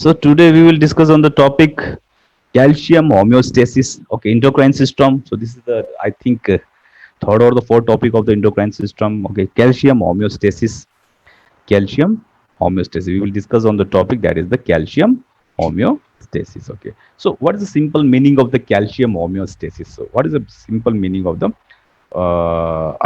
So today we will discuss on the topic calcium homeostasis. Okay, endocrine system. So this is the I think third or the fourth topic of the endocrine system. Okay, calcium homeostasis. Calcium homeostasis. We will discuss on the topic that is the calcium homeostasis. Okay. So what is the simple meaning of the calcium homeostasis? So what is the simple meaning of the uh,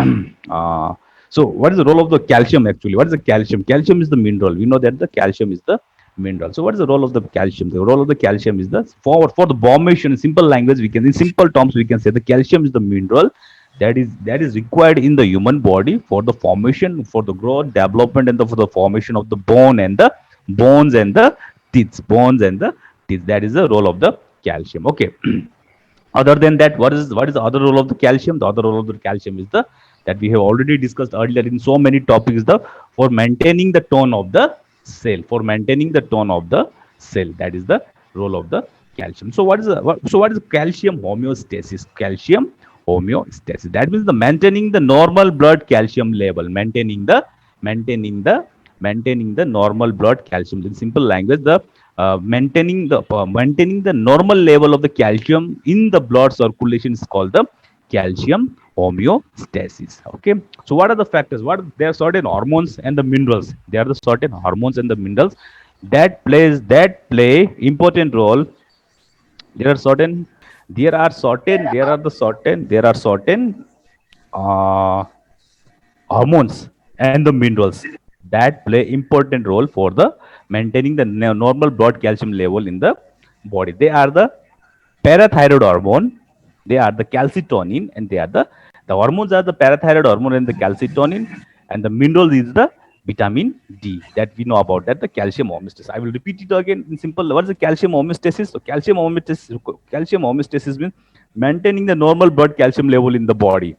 uh, so what is the role of the calcium actually? What is the calcium? Calcium is the mineral. We know that the calcium is the mineral. So what is the role of the calcium? The role of the calcium is the for the formation. In simple language, we can in simple terms we can say the calcium is the mineral that is required in the human body for the formation, for the growth, development, and for the formation of the bones and the teeth. That is the role of the calcium. Okay. Other than that, what is the other role of the calcium? The other role of the calcium is the that we have already discussed earlier in so many topics, the for maintaining the tone of the cell, for maintaining the tone of the cell. That is the role of the calcium. So what is calcium homeostasis? Calcium homeostasis, that means the maintaining the normal blood calcium level, maintaining the normal blood calcium. In simple language, the maintaining the normal level of the calcium in the blood circulation is called the calcium homeostasis. Okay. So what are the factors? There are certain hormones and the minerals. There are the certain hormones and the minerals that play important role. There are certain there are certain uh, hormones and the minerals that play important role for the maintaining the normal blood calcium level in the body. They are the parathyroid hormone, they are the calcitonin, and they are the hormones are the parathyroid hormone and the calcitonin, and the mineral is the vitamin D that we know about, that the calcium homeostasis. I will repeat it again in simple. What is the calcium homeostasis? So calcium homeostasis means maintaining the normal blood calcium level in the body.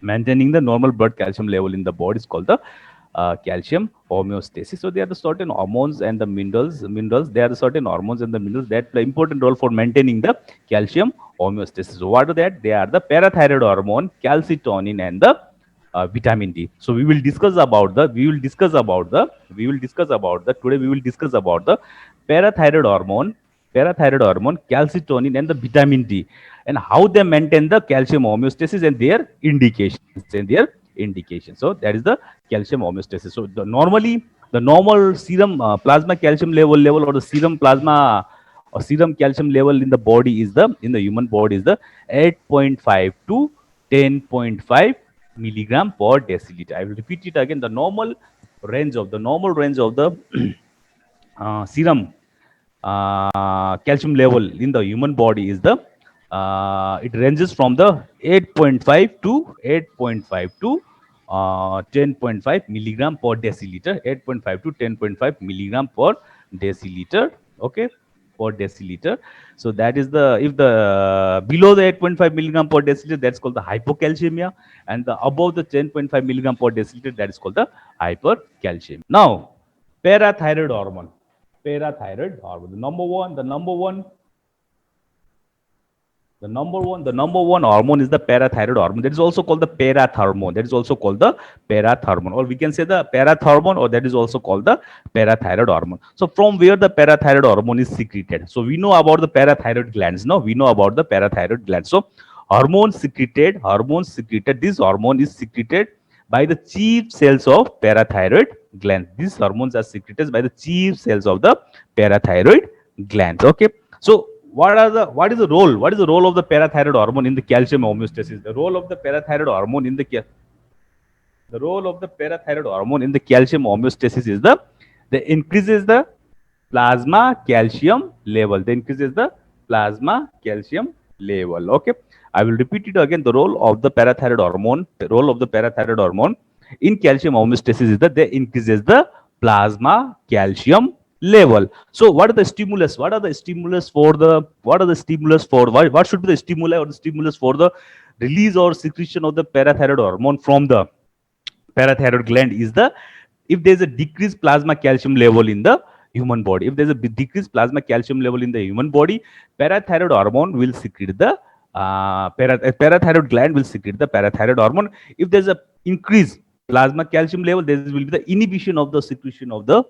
Maintaining the normal blood calcium level in the body is called the calcium homeostasis. So there are the certain hormones and the minerals. There are the certain hormones and the minerals that play important role for maintaining the calcium homeostasis. So what are that? They are the parathyroid hormone, calcitonin, and the vitamin D. So we will discuss about the today we will discuss about the parathyroid hormone, calcitonin, and the vitamin D, and how they maintain the calcium homeostasis and their indications. So that is the calcium homeostasis. So normally the normal serum plasma calcium level, or the serum plasma or serum calcium level in the body is in the human body is the 8.5 to 10.5 milligram per deciliter. I will repeat it again. The normal range of the serum calcium level in the human body is it ranges from the 8.5 to 10.5 milligram per deciliter. 8.5 to 10.5 milligram per deciliter. Okay, per deciliter. So that is the, if the below the 8.5 milligram per deciliter, that's called the hypocalcemia, and the above the 10.5 milligram per deciliter, that is called the hypercalcemia. Now, parathyroid hormone. Parathyroid hormone. The number one hormone is the parathyroid hormone. That is also called the parathormone. Or we can say the parathormone, or that is also called the parathyroid hormone. So from where the parathyroid hormone is secreted? So we know about the parathyroid glands. No, we know about the parathyroid glands. So hormones secreted. This hormone is secreted by the chief cells of parathyroid gland. These hormones are secreted by the chief cells of the parathyroid glands. Okay. So what is the role of the parathyroid hormone in the calcium homeostasis? The role of the parathyroid hormone in the calcium homeostasis is the increases the plasma calcium level. Okay. I will repeat it again. The role of the parathyroid hormone in calcium homeostasis is that they increases the plasma calcium level. So what are the stimulus? What should be the stimuli or the stimulus for the release or secretion of the parathyroid hormone from the parathyroid gland is if there's a decreased plasma calcium level in the human body. If there's a decreased plasma calcium level in the human body, parathyroid hormone will secrete the parathyroid gland will secrete the parathyroid hormone. If there's a increased plasma calcium level, there will be the inhibition of the secretion of the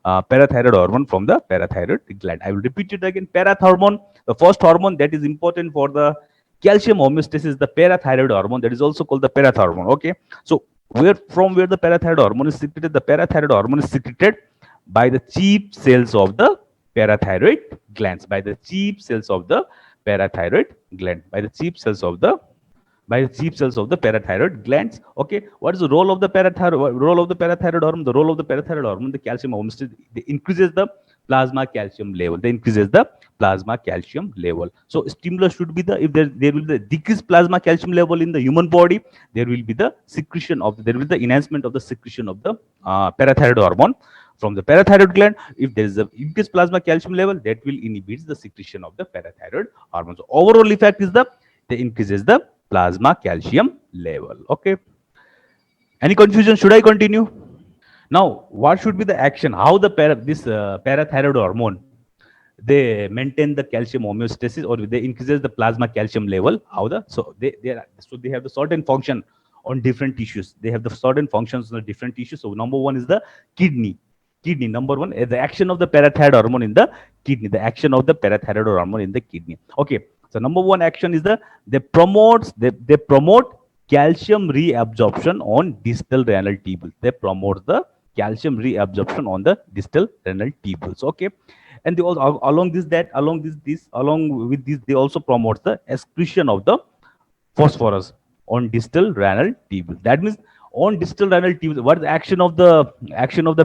parathyroid hormone from the parathyroid gland. I will repeat it again. Parathormone, the first hormone that is important for the calcium homeostasis, the parathyroid hormone, that is also called the parathormone. Okay, so where the parathyroid hormone is secreted? The parathyroid hormone is secreted by the chief cells of the parathyroid glands, by the chief cells of the parathyroid gland, by the chief cells of the parathyroid glands. Okay, what is the role of the parathyroid hormone? The role of the parathyroid hormone, the calcium homeostasis, it increases the plasma calcium level. They increases the plasma calcium level. So stimulus should be the, if there will be the decreased plasma calcium level in the human body, there will be the secretion of, there will be the enhancement of the secretion of the parathyroid hormone from the parathyroid gland. If there is a increased plasma calcium level, that will inhibit the secretion of the parathyroid hormone. So overall effect is the, they increases the plasma calcium level. Okay, any confusion? Should I continue? Now, what should be the action? How the parathyroid hormone, they maintain the calcium homeostasis, or they increases the plasma calcium level? How the, so they have the certain function on different tissues. They have the certain functions on the different tissues. So number one is the kidney. Number one, the action of the parathyroid hormone in the kidney. The action of the parathyroid hormone in the kidney. Okay, so number one action is the, they promote calcium reabsorption on distal renal tubules. They promote the calcium reabsorption on the distal renal tubules. Okay, and they also, along with this, they also promote the excretion of the phosphorus on distal renal tubules. That means on distal renal tubules, what is the action of the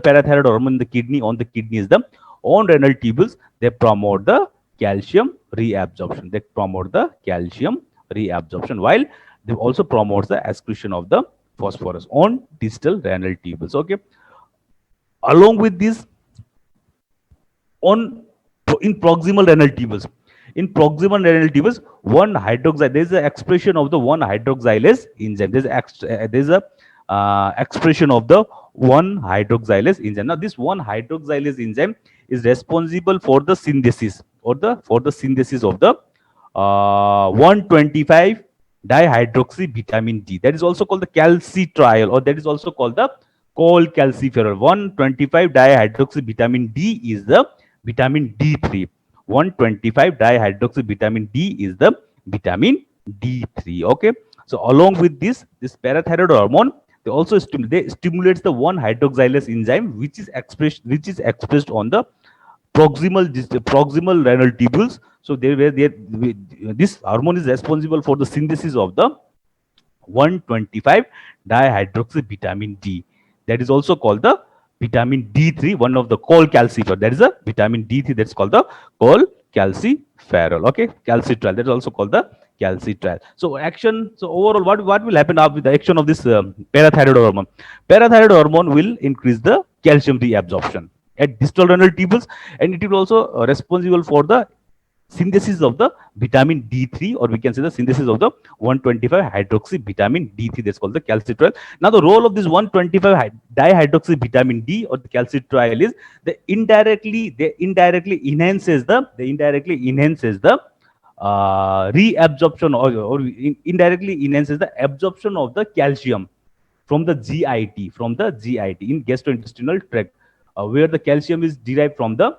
parathyroid hormone in the kidney? On the kidney is the, on renal tubules, they promote the calcium reabsorption. They promote the calcium reabsorption, while they also promotes the excretion of the phosphorus on distal renal tubules. Okay, along with this, in proximal renal tubules, one hydroxylase, there is an expression of the one hydroxylase enzyme. There is a expression of the one hydroxylase enzyme. Now this one hydroxylase enzyme is responsible for the synthesis, or the synthesis of the 125 dihydroxy vitamin D. That is also called the calcitriol, or that is also called the cholecalciferol. 125 dihydroxy vitamin D is the vitamin D3. 125 dihydroxy vitamin D is the vitamin D3. Okay, so along with this parathyroid hormone, they also stimulates the one hydroxylase enzyme, which is expressed on the proximal renal tubules. So this hormone is responsible for the synthesis of the 125 dihydroxy vitamin D. That is also called the vitamin D3, one of the cholecalciferol. That is a vitamin D3, that's called the cholecalciferol. Okay, calcitriol, that is also called the calcitriol. So action, so overall, what will happen after the action of this parathyroid hormone? Parathyroid hormone will increase the calcium reabsorption at distal renal tubules, and it will also responsible for the synthesis of the vitamin D3, or we can say the synthesis of the 125 hydroxy vitamin D3, that's called the calcitriol. Now the role of this 125 dihydroxy vitamin D, or the calcitriol, is they indirectly enhances the reabsorption, or indirectly enhances the absorption of the calcium from the GIT in gastrointestinal tract, where the calcium is derived from the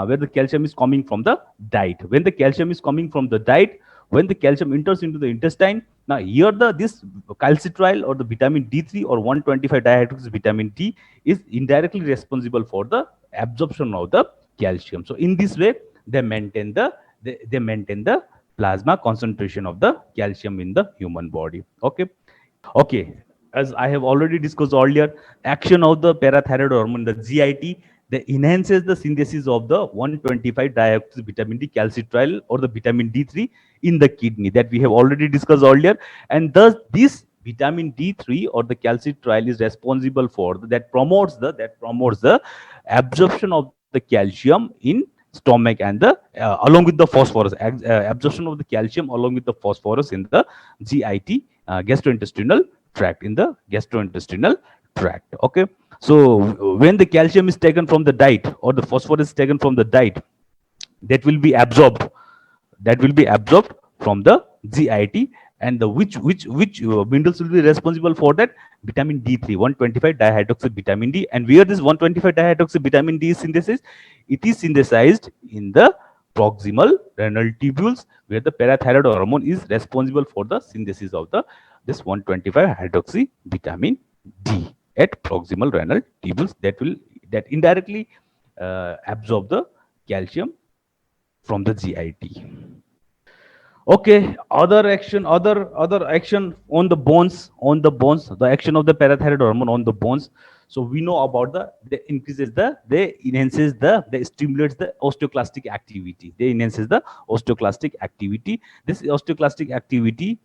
where the calcium is coming from the diet. When the calcium is coming from the diet, when the calcium enters into the intestine, now here this calcitriol, or the vitamin D3, or 125 dihydroxy vitamin D, is indirectly responsible for the absorption of the calcium. So in this way, they maintain the plasma concentration of the calcium in the human body. Okay, as I have already discussed earlier, action of the parathyroid hormone, the GIT, that enhances the synthesis of the 125 dihydroxy vitamin D, calcitriol, or the vitamin D3 in the kidney, that we have already discussed earlier. And thus this vitamin D3, or the calcitriol, is responsible for that promotes the absorption of the calcium in stomach, and the along with the phosphorus, absorption of the calcium along with the phosphorus in the GIT, gastrointestinal tract, in the gastrointestinal tract. Okay, so when the calcium is taken from the diet, or the phosphorus is taken from the diet, that will be absorbed from the GIT, And the which minerals will be responsible for that? Vitamin D3, 125 dihydroxy vitamin D. And where this 125 dihydroxy vitamin D is synthesized? It is synthesized in the proximal renal tubules, where the parathyroid hormone is responsible for the synthesis of the this 125 hydroxy vitamin D at proximal renal tubules, that indirectly absorb the calcium from the GIT. Okay, other action on the bones, the action of the parathyroid hormone on the bones. So we know about they stimulates the osteoclastic activity. They enhances the osteoclastic activity. This osteoclastic activity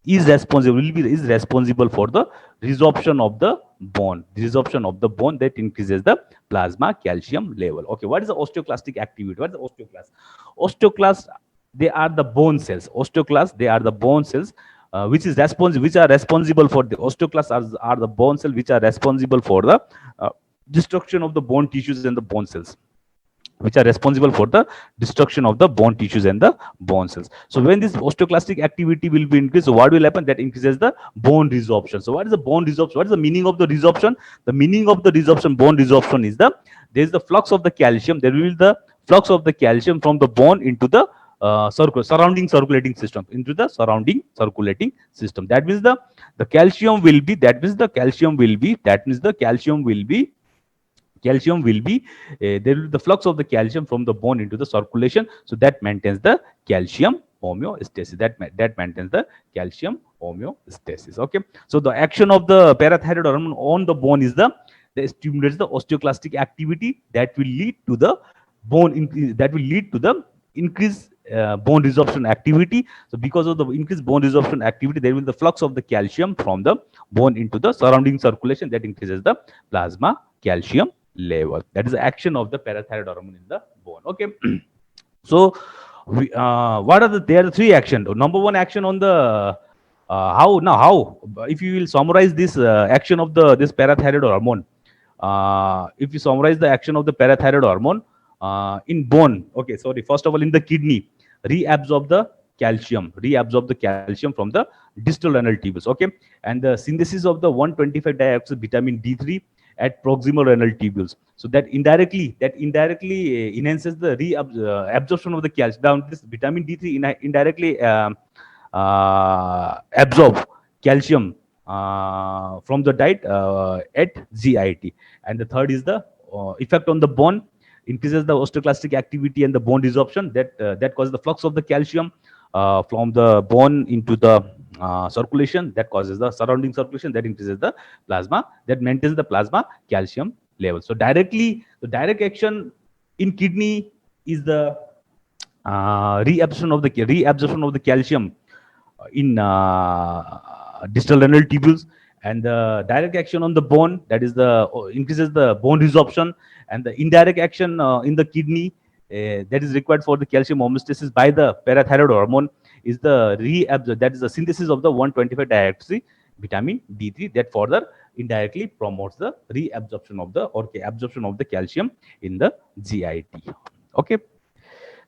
is responsible for the resorption of the bone. Resorption of the bone that increases the plasma calcium level. Okay, what is the osteoclastic activity? What is the osteoclast? Osteoclast, they are the bone cells. Osteoclasts, they are the bone cells which are responsible for the osteoclasts are the bone cells which are responsible for the destruction of the bone tissues and the bone cells, which are responsible for the destruction of the bone tissues and the bone cells. So when this osteoclastic activity will be increased, so what will happen? That increases the bone resorption. So what is the bone resorption? What is the meaning of the resorption? The meaning of the resorption, bone resorption, is there is the flux of the calcium. There will be the flux of the calcium from the bone into the surrounding circulating system, into the surrounding circulating system. That means the calcium will be, there will be the flux of the calcium from the bone into the circulation. So that maintains the calcium homeostasis. That maintains the calcium homeostasis. Okay. So the action of the parathyroid hormone on the bone is that stimulates the osteoclastic activity that will lead to the increased bone resorption activity. So because of the increased bone resorption activity, there will be the flux of the calcium from the bone into the surrounding circulation that increases the plasma calcium level. That is the action of the parathyroid hormone in the bone. Okay. So what are there are the three actions. Number one action on the how if you will summarize this action of this parathyroid hormone, if you summarize the action of the parathyroid hormone in bone. Okay, sorry, first of all, in the kidney, reabsorb the calcium from the distal renal tubules. Okay, and the synthesis of the 125 dioxy vitamin D3 at proximal renal tubules. So that indirectly enhances the absorption of the calcium. Down this vitamin D3 indirectly absorb calcium from the diet at GIT. And the third is the effect on the bone, increases the osteoclastic activity and the bone resorption that causes the flux of the calcium from the bone into the circulation, that causes the surrounding circulation, that increases the plasma, that maintains the plasma calcium level. So the direct action in kidney is the reabsorption of the calcium in distal renal tubules, and the direct action on the bone, that is the increases the bone resorption, and the indirect action in the kidney that is required for the calcium homeostasis by the parathyroid hormone is that is the synthesis of the 125 dioxy vitamin D3 that further indirectly promotes the reabsorption of the absorption of the calcium in the GIT. Okay,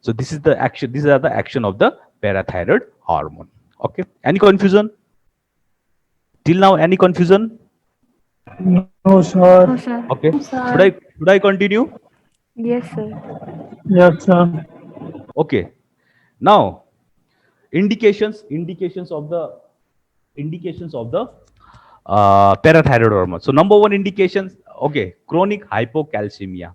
so this is the action. These are the action of the parathyroid hormone. Okay, any confusion till now? Any confusion? No, sir. No, sir. Okay, Sir. should I continue? Yes, sir. Yes, sir. Okay, now indications of the parathyroid hormone. So number one indications, okay, chronic hypocalcemia.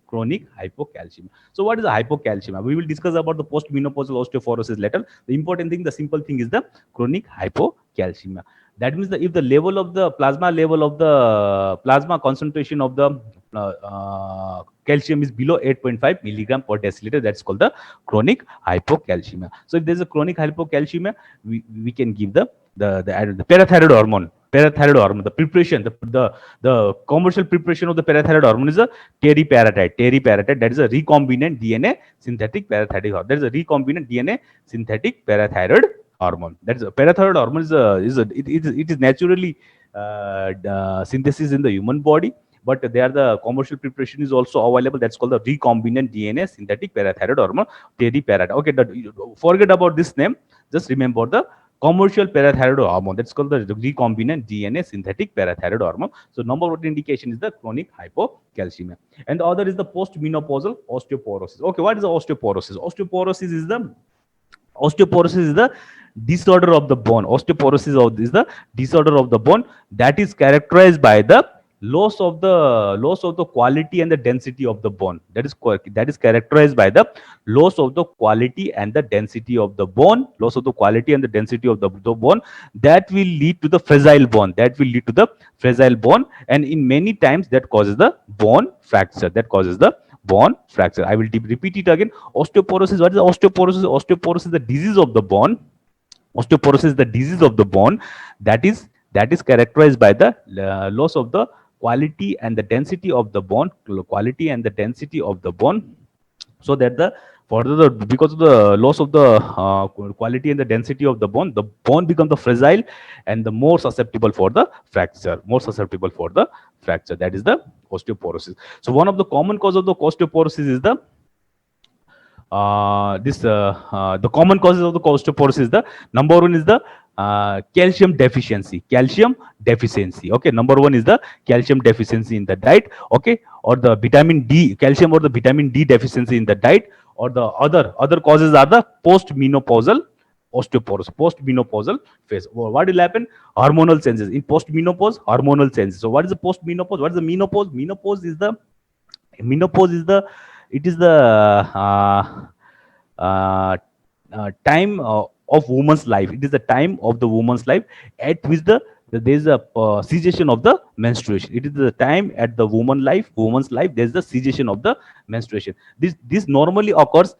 So what is the hypocalcemia? We will discuss about the postmenopausal osteoporosis later. The important thing, the simple thing is the chronic hypocalcemia. That means that if the level of the plasma concentration of the calcium is below 8.5 milligram per deciliter, that's called the chronic hypocalcemia. So if there's a chronic hypocalcemia, we can give the parathyroid hormone. The preparation, the commercial preparation of the parathyroid hormone is a teriparatide. That is a recombinant DNA synthetic parathyroid hormone. That is a recombinant DNA synthetic parathyroid hormone. That is a parathyroid hormone it is naturally synthesis in the human body, but there the commercial preparation is also available. That's called the recombinant DNA synthetic parathyroid hormone, teriparatide. Okay, forget about this name. Just remember the commercial parathyroid hormone. That's called the recombinant DNA synthetic parathyroid hormone. So number one indication is the chronic hypocalcemia. And the other is the postmenopausal osteoporosis. Okay, what is the osteoporosis? Osteoporosis is the disorder of the bone. Is the disorder of the bone that is characterized by the loss of the quality and the density of the bone. That is characterized by the loss of the quality and the density of the bone. Loss of the quality and the density of the bone that will lead to the fragile bone. And in many times that causes the bone fracture. I will repeat it again. Osteoporosis. What is the osteoporosis? Osteoporosis is the disease of the bone. Osteoporosis is the disease of the bone that is characterized by the loss of the quality and the density of the bone. So that because of the loss of the quality and the density of the bone becomes fragile and the more susceptible for the fracture. That is the osteoporosis. So one of the common cause of the osteoporosis is the common causes of the osteoporosis is the number one is the calcium deficiency. Okay, number one is the calcium deficiency in the diet. Okay, or the vitamin D, calcium or the vitamin D deficiency in the diet, or the other causes are the postmenopausal osteoporosis, postmenopausal phase. What will happen? Hormonal changes in postmenopause. Hormonal changes. So what is the postmenopause? What is the menopause? Menopause is the time of woman's life. It is the time of the woman's life at which there is a cessation of the menstruation. It is the time at the woman's life. There is the cessation of the menstruation. This normally occurs.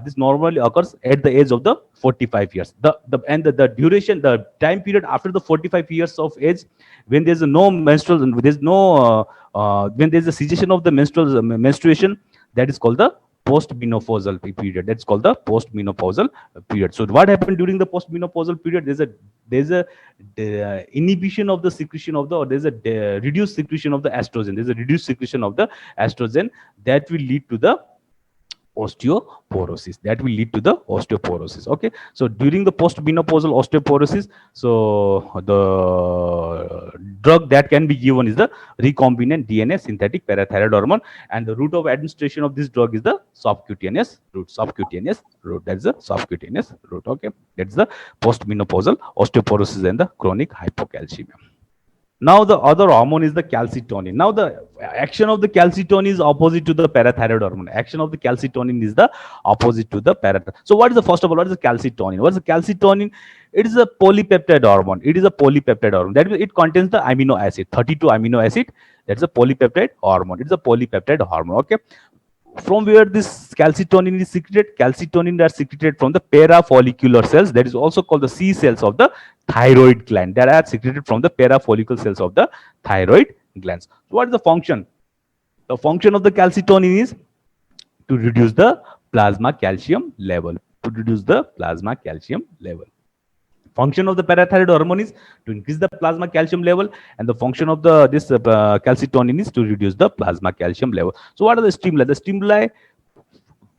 This normally occurs at the age of the 45 years. The duration, the time period after the 45 years of age, when there's no menstrual, when there's a cessation of the menstruation, that is called the postmenopausal period. That's called the postmenopausal period. So what happened during the postmenopausal period? There's a inhibition of the secretion of there's a reduced secretion of the estrogen. There's a reduced secretion of the estrogen that will lead to the osteoporosis. Okay, so during the postmenopausal osteoporosis, so the drug that can be given is the recombinant DNA synthetic parathyroid hormone, and the route of administration of this drug is the subcutaneous route. That's the subcutaneous route. Okay, that's the postmenopausal osteoporosis and the chronic hypocalcemia. Now the other hormone is the calcitonin. Now the action of the calcitonin is opposite to the parathyroid hormone. Action of the calcitonin is the opposite to the parathyroid. So what is the first of all? What is the calcitonin? What is the calcitonin? It is a polypeptide hormone. That means it contains the amino acid, 32 amino acid. That's a polypeptide hormone. It's a polypeptide hormone. Okay. From where this calcitonin is secreted? Calcitonin are secreted from the parafollicular cells. That is also called the C cells of the thyroid gland. That are secreted from the parafollicular cells of the thyroid glands. So what is the function? The function of the calcitonin is to reduce the plasma calcium level. Function of the parathyroid hormone is to increase the plasma calcium level, and the function of this calcitonin is to reduce the plasma calcium level. So what are the stimuli? The stimuli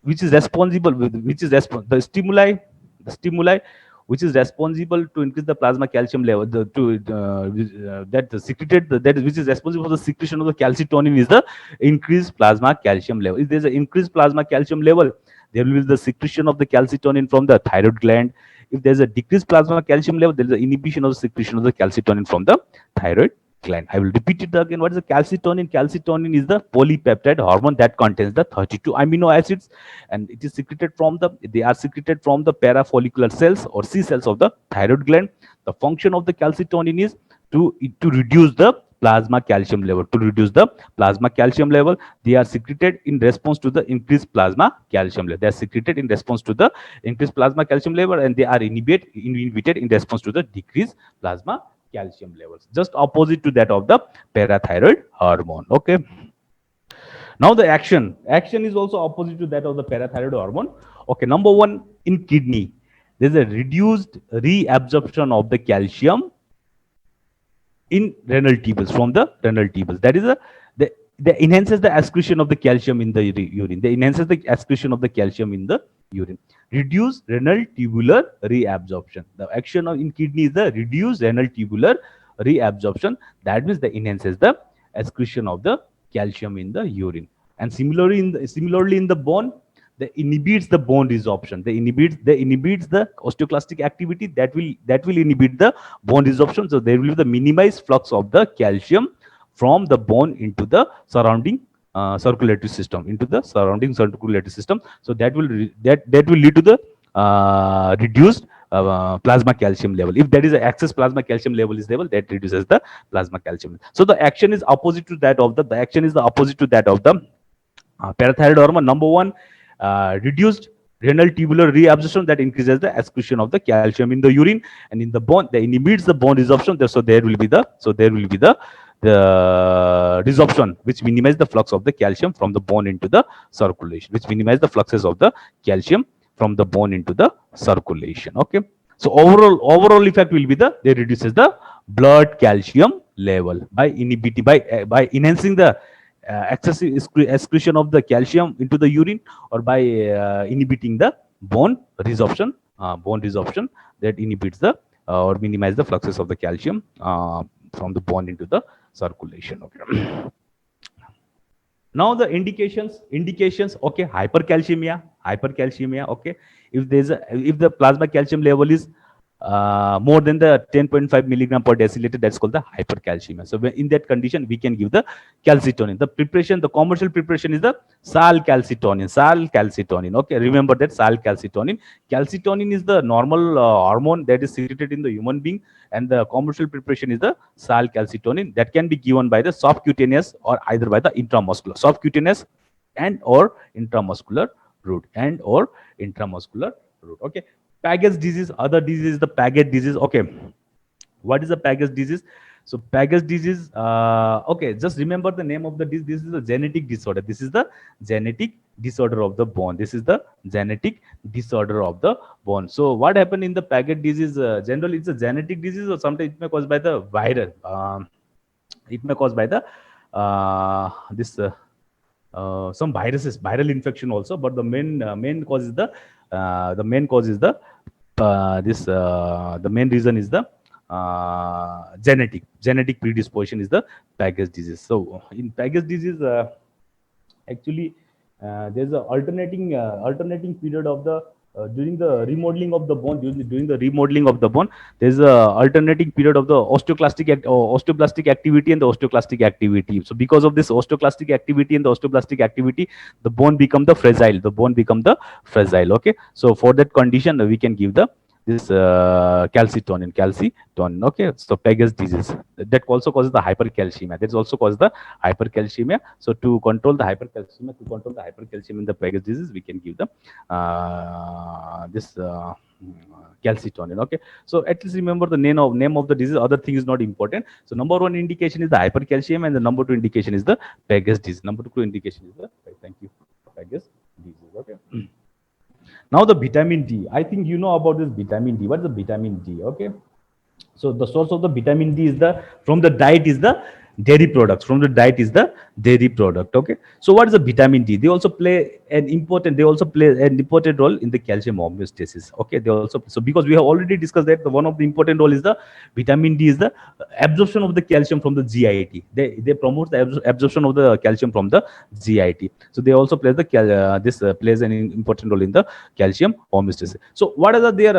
which is responsible to increase the plasma calcium level, which is responsible for the secretion of the calcitonin is the increased plasma calcium level. If there is an increased plasma calcium level, there will be the secretion of the calcitonin from the thyroid gland. If there is a decreased plasma calcium level, there is an inhibition of the secretion of the calcitonin from the thyroid gland. I will repeat it again. What is the calcitonin? Calcitonin is the polypeptide hormone that contains the 32 amino acids, and it is secreted from the parafollicular cells or C cells of the thyroid gland. The function of the calcitonin is to reduce the plasma calcium level. They are secreted in response to the increased plasma calcium level. And they are inhibited in response to the decreased plasma calcium levels. Just opposite to that of the parathyroid hormone. Okay. Now the action is also opposite to that of the parathyroid hormone. Okay. Number one, in kidney, there is a reduced reabsorption of the calcium in renal tubules, from the renal tubules. That is they enhances the excretion of the calcium in the urine. reduce renal tubular reabsorption. The action of in kidney is the reduce renal tubular reabsorption. That means the enhances the excretion of the calcium in the urine. And similarly in the bone, they inhibits the bone resorption. They inhibits the osteoclastic activity that will inhibit the bone resorption. So there will be the minimized flux of the calcium from the bone into the surrounding circulatory system, into the surrounding circulatory system. So that will lead to the reduced plasma calcium level. If there is an excess plasma calcium level is level, that reduces the plasma calcium. So the action is opposite to that of the action is the opposite to that of the parathyroid hormone. Number one, reduced renal tubular reabsorption, that increases the excretion of the calcium in the urine, and in the bone, that inhibits the bone resorption. So there will be the resorption, which minimize the flux of the calcium from the bone into the circulation, which minimize the fluxes of the calcium from the bone into the circulation. Okay. So overall effect will be they reduces the blood calcium level by inhibiting by enhancing the excessive excretion of the calcium into the urine, or by inhibiting the bone resorption that inhibits the or minimize the fluxes of the calcium from the bone into the circulation. Okay. Now the indications. Okay, hypercalcemia. Okay, if the plasma calcium level is more than the 10.5 milligram per deciliter, that's called the hypercalcemia. So in that condition, we can give the calcitonin. The commercial preparation is the salcalcitonin. Okay, remember that salcalcitonin. Calcitonin is the normal hormone that is secreted in the human being, and the commercial preparation is the salcalcitonin, that can be given by the subcutaneous or either by the intramuscular, subcutaneous and or intramuscular route, Okay. Paget's disease, other disease is the Paget disease. Okay, what is the Paget disease? So Paget disease, okay, just remember the name of the disease. This is a genetic disorder. This is the genetic disorder of the bone. So what happened in the Paget disease? Generally, it's a genetic disease, or sometimes it may cause by the viral. It may cause by the some viral infection also, but the main cause is the main reason is the genetic predisposition is the Paget disease. So in Paget disease, actually there's a alternating period of the during the remodeling of the bone. During the remodeling of the bone, there's a alternating period of the osteoblastic activity and the osteoclastic activity. So because of this osteoclastic activity and the osteoblastic activity, the bone become the fragile. Okay, so for that condition, we can give this calcitonin. Okay, so Paget's disease, that also causes the hypercalcemia. That also causes the hypercalcemia. So to control the hypercalcemia, in the Paget's disease, we can give them this calcitonin. Okay, so at least remember the name of the disease. Other thing is not important. So number one indication is the hypercalcemia, and the number two indication is the Paget's disease. Number two indication is the Paget's disease. Okay. Now the vitamin D. I think you know about this vitamin D. What is the vitamin D? Okay. So the source of the vitamin D is from the diet is the dairy products. Okay. So what is the vitamin D? They also play an important role in the calcium homeostasis. Okay. So because we have already discussed that one of the important role is the vitamin D is the absorption of the calcium from the GIT. They promote the absorption of the calcium from the GIT. So they also play plays an important role in the calcium homeostasis. So what are their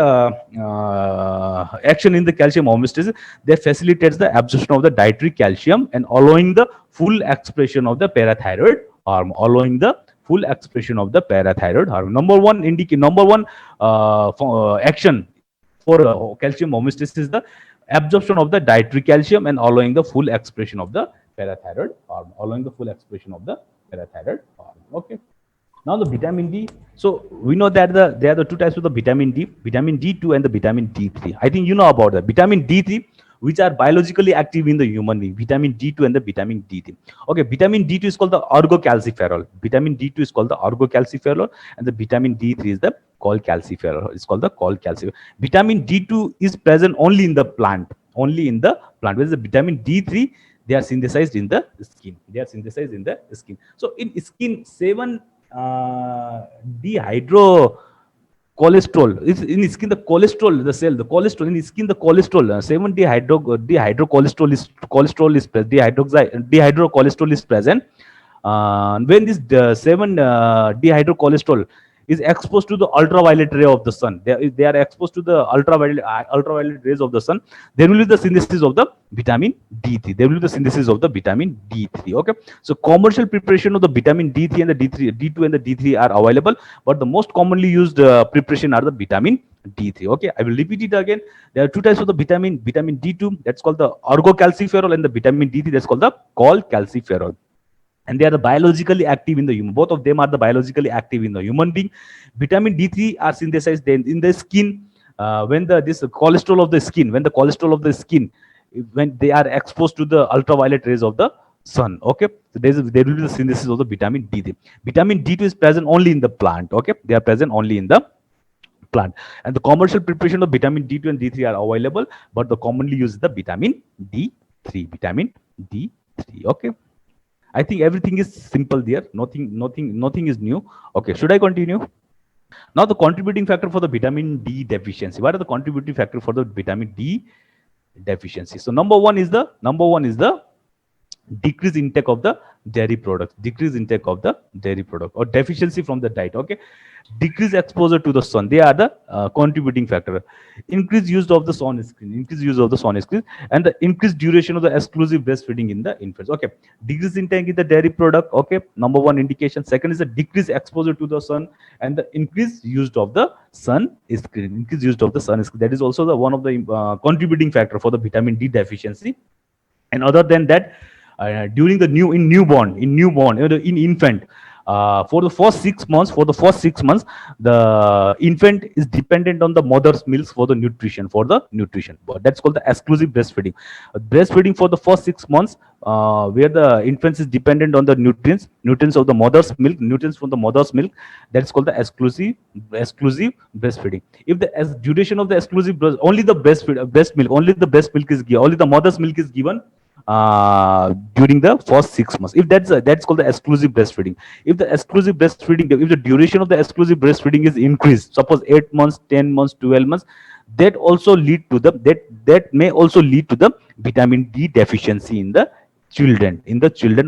action in the calcium homeostasis? They facilitates the absorption of the dietary calcium and allowing the full expression of the parathyroid hormone. Number one action for calcium homeostasis is the absorption of the dietary calcium and allowing the full expression of the parathyroid hormone. Okay. Now the vitamin D. So we know that there are the two types of the vitamin D, vitamin D2 and the vitamin D3. I think you know about that. Vitamin D3, which are biologically active in the human being, vitamin D2 and the vitamin D3. Okay, vitamin D2 is called the orgocalciferol. And the vitamin D3 is the cholecalciferol. It's called the cholecalciferol. Vitamin D2 is present only in the plant. Whereas the vitamin D3, they are synthesized in the skin. So in skin, 7 dehydro cholesterol is in skin. The cholesterol, the cholesterol in skin, the cholesterol, 7 dehydrocholesterol is present. Dehydrocholesterol is present. When this 7 dehydrocholesterol is exposed to the ultraviolet ray of the sun, they are exposed to the ultraviolet rays of the sun, there will be the synthesis of the vitamin D3. There will be the synthesis of the vitamin D3. Okay, so commercial preparation of the vitamin D3 and the D2 and the D3 are available, but the most commonly used preparation are the vitamin D3. Okay, I will repeat it again. There are two types of the vitamin D2, that's called the orgocalciferol, and the vitamin D3, that's called the cholecalciferol, and they are the biologically active in the human. Both of them are the biologically active in the human being. Vitamin D3 are synthesized in the skin when the cholesterol of the skin, when they are exposed to the ultraviolet rays of the sun. Okay, so there will be the synthesis of the vitamin D3. Vitamin D2 is present only in the plant. Okay, they are present only in the plant, and the commercial preparation of vitamin D2 and D3 are available, but the commonly used is the vitamin D3. Okay, I think everything is simple there. Nothing is new. Okay, should I continue? Now the contributing factor for the vitamin D deficiency. What are the contributing factor for the vitamin D deficiency? So number one is the decreased intake of the dairy products, or deficiency from the diet. Okay, decreased exposure to the sun, they are the contributing factor. Increased use of the sunscreen, and the increased duration of the exclusive breastfeeding in the infants. Okay, decreased intake in the dairy product. Okay, number one indication. Second is the decreased exposure to the sun and the increased use of the sunscreen. That is also the one of the contributing factor for the vitamin D deficiency. And other than that, during the newborn, in infant, for the first 6 months, the infant is dependent on the mother's milk for the nutrition. But that's called the exclusive breastfeeding. Breastfeeding for the first 6 months, where the infant is dependent on the nutrients of the mother's milk, nutrients from the mother's milk. That's called the exclusive breastfeeding. If the duration of the exclusive only the breast milk is given, only the mother's milk is given during the first 6 months. If that's called the exclusive breastfeeding. If the duration of the exclusive breastfeeding is increased, suppose 8 months, 10 months, 12 months, that may also lead to the vitamin D deficiency in the children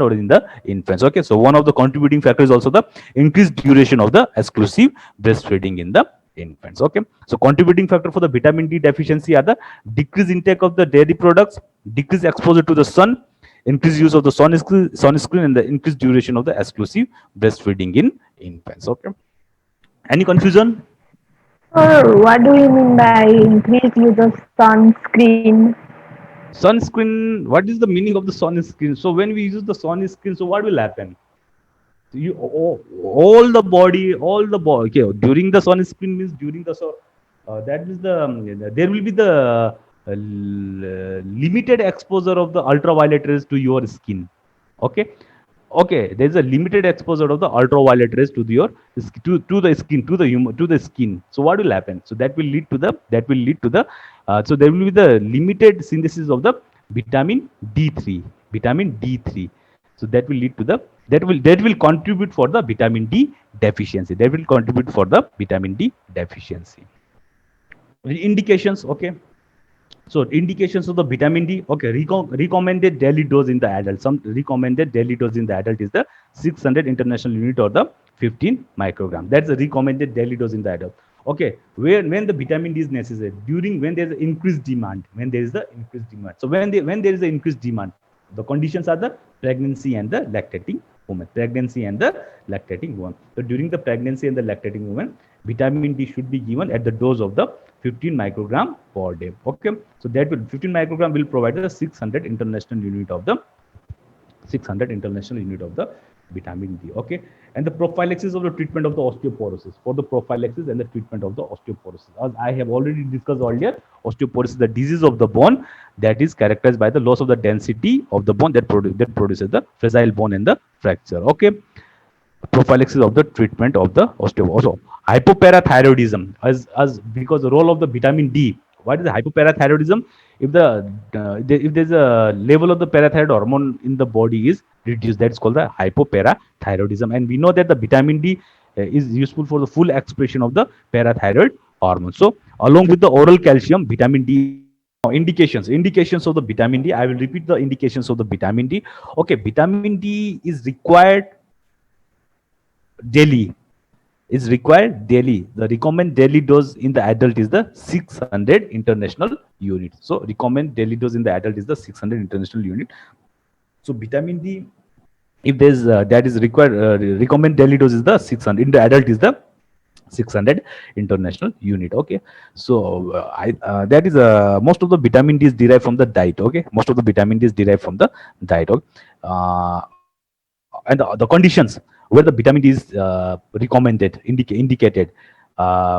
or in the infants. Okay, so one of the contributing factors is also the increased duration of the exclusive breastfeeding in the infants. Okay, so contributing factor for the vitamin D deficiency are the decreased intake of the dairy products, decreased exposure to the sun, increased use of the sunscreen, and the increased duration of the exclusive breastfeeding in infants. Okay, any confusion? What do you mean by increased use of sunscreen? Sunscreen, what is the meaning of the sunscreen? So when we use the sunscreen, so what will happen? All the body, okay, during the sunscreen means during the that means there will be the limited exposure of the ultraviolet rays to your skin. Okay, there is a limited exposure of the ultraviolet rays to the skin. So what will happen? So that will lead to the so there will be the limited synthesis of the vitamin D3. So that will lead to the that will contribute for the vitamin D deficiency. Indications. Okay, so indications of the vitamin D. Okay, recommended daily dose in the adult. Some recommended daily dose in the adult is the 600 international unit or the 15 microgram. That's the recommended daily dose in the adult. Okay, when the vitamin D is necessary, when there is increased demand. So when there is an increased demand, the conditions are the pregnancy and the lactating woman. So during the pregnancy and the lactating woman, vitamin D should be given at the dose of the 15 microgram per day. Okay, so that will 15 microgram will provide the 600 international unit of the vitamin D. Okay, and the prophylaxis of the treatment of the osteoporosis. For the prophylaxis and the treatment of the osteoporosis, as I have already discussed earlier, osteoporosis is the disease of the bone that is characterized by the loss of the density of the bone that produces the fragile bone and the fracture. Okay, prophylaxis of the treatment of the osteoporosis. Hypoparathyroidism, as because the role of the vitamin D. What is the hypoparathyroidism? If there's a level of the parathyroid hormone in the body is reduced, that's called the hypoparathyroidism. And we know that the vitamin D is useful for the full expression of the parathyroid hormone. So along with the oral calcium, vitamin D. Indications of the vitamin D. I will repeat the indications of the vitamin D. Okay, vitamin D is required daily. Is required daily. The recommend daily dose in the adult is the 600 international units. So recommend daily dose in the adult is the 600 international unit. So vitamin D, if there's that is required, recommend daily dose is the 600. In the adult is the 600 international unit. Okay, so that is most of the vitamin D is derived from the diet. Okay, most of the vitamin D is derived from the diet. Okay, and the conditions where the vitamin D is recommended, indicated,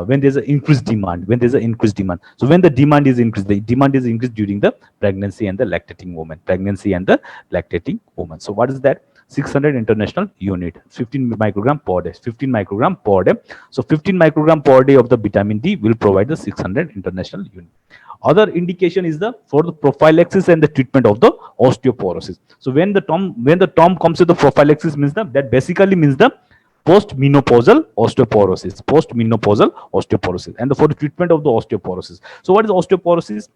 when there's an increased demand. When there's an increased demand, so when the demand is increased, the demand is increased during the pregnancy and the lactating woman. Pregnancy and the lactating woman. So what is that? 600 international unit, 15 microgram per day. 15 microgram per day. So 15 microgram per day of the vitamin D will provide the 600 international unit. Other indication is the for the prophylaxis and the treatment of the osteoporosis. So when the term comes to the prophylaxis, means that basically means the postmenopausal osteoporosis. Postmenopausal osteoporosis, and for the treatment of the osteoporosis. So what is osteoporosis?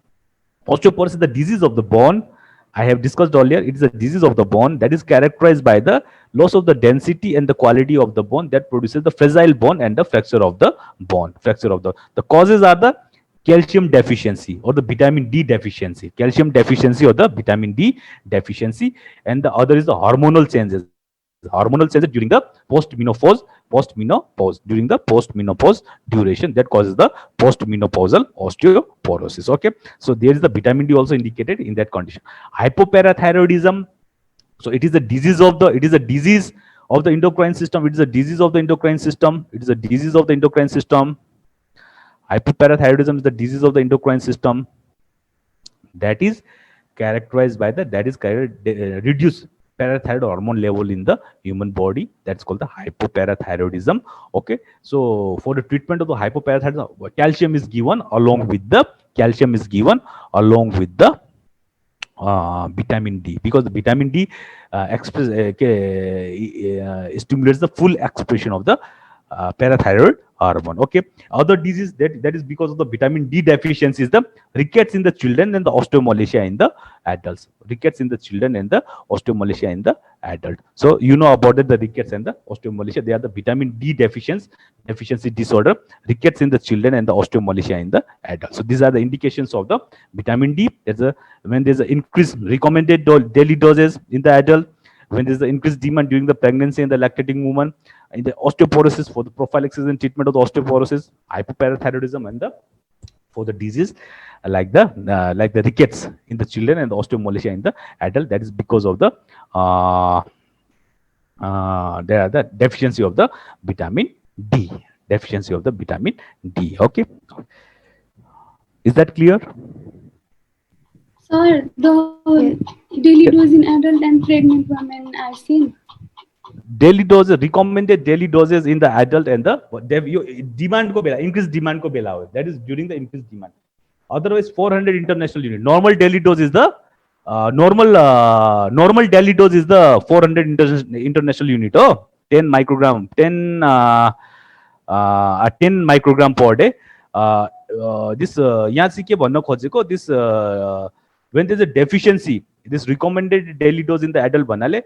Osteoporosis is the disease of the bone. I have discussed earlier. It is a disease of the bone that is characterized by the loss of the density and the quality of the bone that produces the fragile bone and the fracture of the bone. The causes are the calcium deficiency or the vitamin D deficiency. Calcium deficiency or the vitamin D deficiency, and the other is the hormonal changes. Hormonal changes during the during the postmenopause duration that causes the postmenopausal osteoporosis. Okay, so there is the vitamin D also indicated in that condition. Hypoparathyroidism. So it is a disease of the endocrine system. It is a disease of the endocrine system. It is a disease of the endocrine system. Hypoparathyroidism is the disease of the endocrine system that is characterized by reduced parathyroid hormone level in the human body. That's called the hypoparathyroidism. Okay, so for the treatment of the hypoparathyroidism, calcium is given along with the vitamin D, because the vitamin D stimulates the full expression of the parathyroid hormone. Okay, other disease that is because of the vitamin D deficiency is the rickets in the children and the osteomalacia in the adults. Rickets in the children and the osteomalacia in the adult. So you know about it, the rickets and the osteomalacia. They are the vitamin D deficiency disorder. Rickets in the children and the osteomalacia in the adult. So these are the indications of the vitamin D. When there's an increased recommended daily doses in the adult. When there's the increased demand during the pregnancy and the lactating woman. In the osteoporosis, for the prophylaxis and treatment of the osteoporosis, hypoparathyroidism, and for the disease like the rickets in the children and the osteomalacia in the adult. That is because of the the deficiency of the vitamin D. Deficiency of the vitamin D. Okay, is that clear? Sir, the daily dose in adult and pregnant women are same. Daily doses, recommended daily doses in the adult and the demand ko bela, increased demand ko bela ho. That is during the increased demand. Otherwise 400 international unit. Normal daily dose is the normal daily dose is the 400 international unit. Oh, 10 microgram, 10 microgram per day. This यहाँ चाहिँ के भन्न खोजेको, this when there is a deficiency, this recommended daily dose in the adult banale,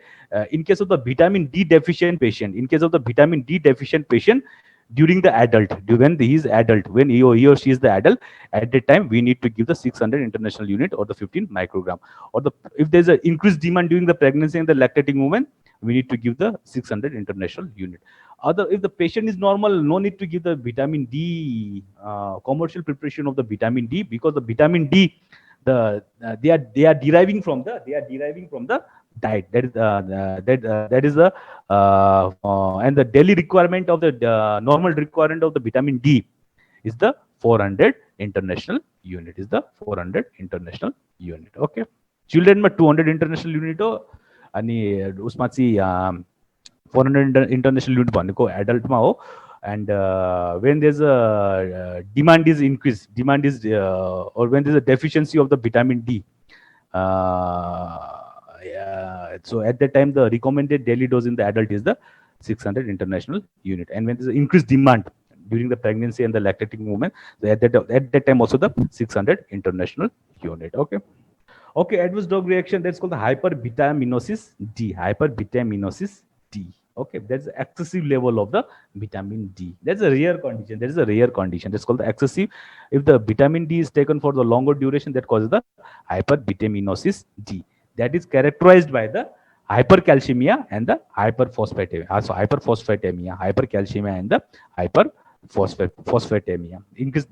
in case of the vitamin D deficient patient, during the adult, when he is adult, when he or she is the adult, at that time we need to give the 600 international unit or the 15 microgram. Or if there is an increased demand during the pregnancy and the lactating woman, we need to give the 600 international unit. If the patient is normal, no need to give the vitamin D commercial preparation of the vitamin D, because the vitamin D they are deriving from the diet. That is the and the daily requirement of the normal requirement of the vitamin D is the 400 international unit. Okay, children ma 200 international unit ho, ani usma चाहिँ 400 international unit भनेको adult ma ho. And when there's a demand is increased, or when there's a deficiency of the vitamin D, so at that time the recommended daily dose in the adult is the 600 international unit. And when there's an increased demand during the pregnancy and the lactating movement, so at that time also the 600 international unit. Okay. Okay, adverse drug reaction, that's called the hypervitaminosis D. Hypervitaminosis D. Okay, that's the excessive level of the vitamin D. That's a rare condition. That is a rare condition. That's called the excessive. If the vitamin D is taken for the longer duration, that causes the hypervitaminosis D. That is characterized by the hypercalcemia and the hyperphosphatemia. Also hyperphosphatemia, hypercalcemia and the hyperphosphatemia.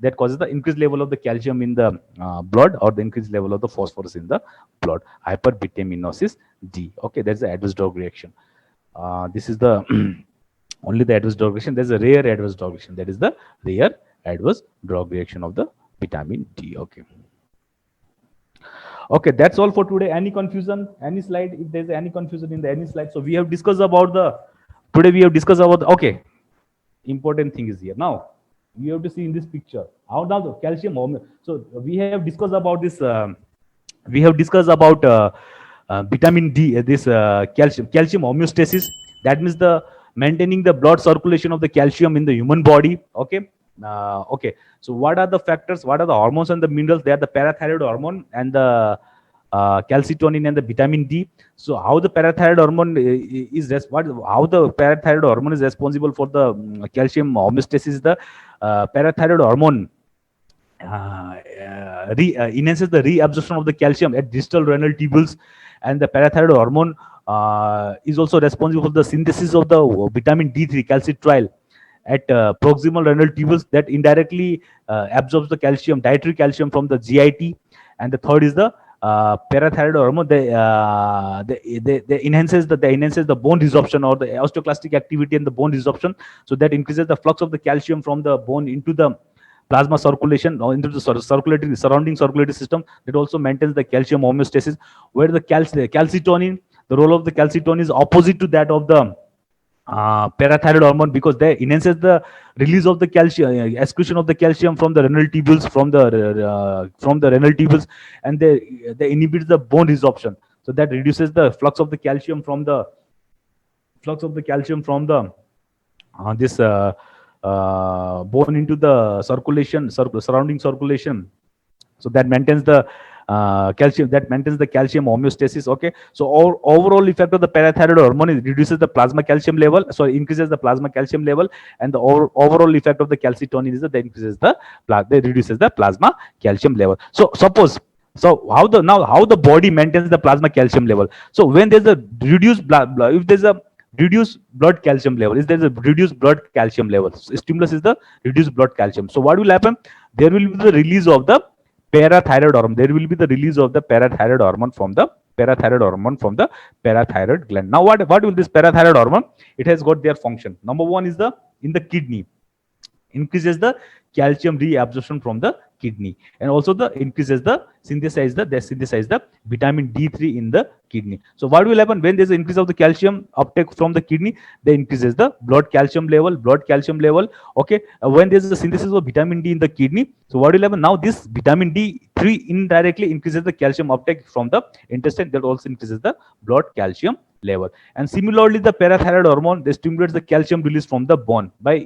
That causes the increased level of the calcium in the blood, or the increased level of the phosphorus in the blood. Hypervitaminosis D. Okay, that's the adverse drug reaction. This is the only the adverse drug reaction. There's a rare adverse drug reaction. That is the rare adverse drug reaction of the vitamin D. Okay. Okay, that's all for today. Any confusion? Any slide? If there's any confusion in the any slide, so we have discussed about the. Today we have discussed about the, okay. Important thing is here. Now we have to see in this picture how now the calcium. So we have discussed about this. We have discussed about vitamin D. This calcium homeostasis. That means the maintaining the blood circulation of the calcium in the human body. Okay. Okay. So what are the factors? What are the hormones and the minerals? They are the parathyroid hormone and the calcitonin and the vitamin D. So how the parathyroid hormone how the parathyroid hormone is responsible for the calcium homeostasis? The parathyroid hormone enhances the reabsorption of the calcium at distal renal tubules, and the parathyroid hormone is also responsible for the synthesis of the vitamin D3 calcitriol at proximal renal tubules, that indirectly absorbs the calcium, dietary calcium from the GIT. And the third is the parathyroid hormone. They enhances the bone resorption, or the osteoclastic activity and the bone resorption. So that increases the flux of the calcium from the bone into the plasma circulation, or into the surrounding circulatory system. That also maintains the calcium homeostasis. Where the calcitonin, the role of the calcitonin is opposite to that of the parathyroid hormone, because they enhances the release of the calcium, excretion of the calcium from the renal tubules, from the renal tubules, and they inhibit the bone resorption. So that reduces the flux of the calcium from the this bone into the surrounding circulation. So that maintains the calcium homeostasis. Okay, so overall effect of the parathyroid hormone is reduces the plasma calcium level, so increases the plasma calcium level, and the overall effect of the calcitonin is that they reduces the plasma calcium level. So how the body maintains the plasma calcium level? So when there's a reduced if there's a reduced blood calcium level, stimulus is the reduced blood calcium. So what will happen? There will be the release of the parathyroid hormone. There will be the release of the parathyroid hormone from the parathyroid gland. Now what will this parathyroid hormone? It has got their function. Number one is in the kidney, increases the calcium reabsorption from the kidney, and also increases the synthesize the vitamin D3 in the kidney. So what will happen when there's an increase of the calcium uptake from the kidney? They increases the blood calcium level. Okay, when there's a synthesis of vitamin D in the kidney, so what will happen? Now this vitamin D3 indirectly increases the calcium uptake from the intestine. That also increases the blood calcium level. And similarly, the parathyroid hormone, they stimulates the calcium release from the bone by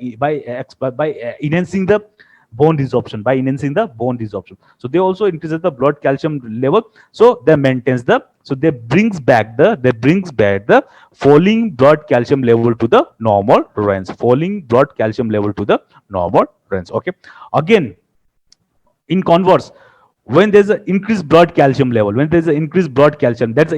enhancing the bone resorption. So they also increases the blood calcium level. So they brings back the falling blood calcium level to the normal range. Okay. Again, in converse, when there's an increased blood calcium level, that's an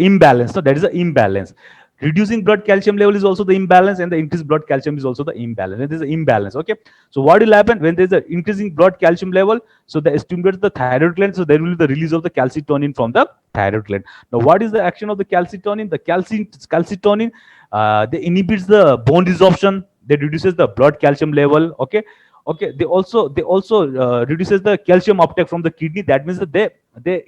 imbalance. So that is an imbalance. Reducing blood calcium level is also the imbalance, and the increased blood calcium is also the imbalance. There is an imbalance. Okay, so what will happen when there is an increasing blood calcium level? So they stimulate the thyroid gland, so there will be the release of the calcitonin from the thyroid gland. Now what is the action of the calcitonin? The calcitonin they inhibits the bone resorption, they reduces the blood calcium level. Okay, they also reduces the calcium uptake from the kidney. That means that they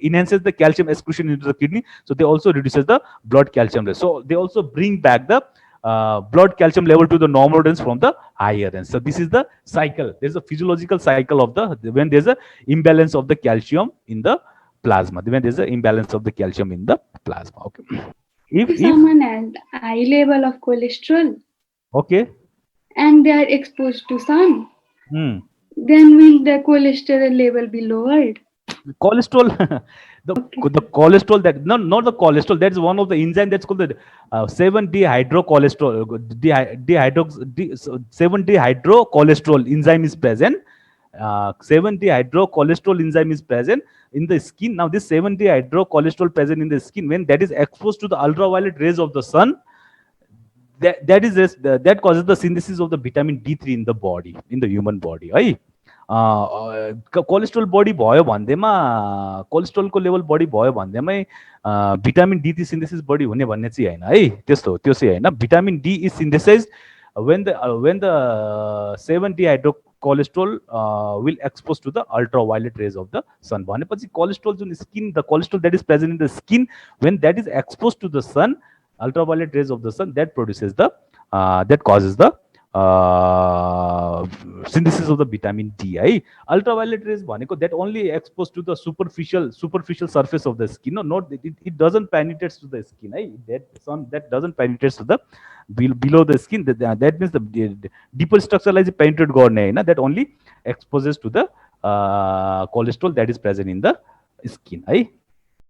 enhances the calcium excretion into the kidney, so they also reduces the blood calcium level. So they also bring back the blood calcium level to the normal range from the higher range. So this is the cycle. There's a physiological cycle of when there's a imbalance of the calcium in the plasma. Okay, If someone has high level of cholesterol, Okay. and they are exposed to sun, Hmm. then will the cholesterol level be lowered? Cholesterol, Okay. the cholesterol that no, not the cholesterol. That's one of the enzyme that's called the 7-dehydrocholesterol. 7-dehydrocholesterol enzyme is present. 7-dehydrocholesterol enzyme is present in the skin. Now, this 7-dehydrocholesterol present in the skin, when that is exposed to the ultraviolet rays of the sun, that causes the synthesis of the vitamin D3 in the body, in the human body, है. Cholesterol बडी भयो भन्दैमा कोलेस्ट्रोलको level बडी भयो भन्दैमै vitamin D three synthesis बडी हुने भन्ने चाहिँ होइन है, त्यस्तो त्यो चाहिँ होइन. Vitamin D is synthesise when the 7-dehydro cholesterol will expose to the ultraviolet rays of the sun. भनेपछि cholesterol Jun skin, the cholesterol that is present in the skin, when that is exposed to the sun, ultraviolet rays of the sun, that produces the that causes the synthesis of the vitamin D. Ultraviolet rays भनेको that only exposed to the superficial surface of the skin. No, not it doesn't penetrate to the skin. That doesn't penetrate to the below the skin. That means the deeper structure like penetrate गर्ने, that only exposes to the cholesterol that is present in the skin.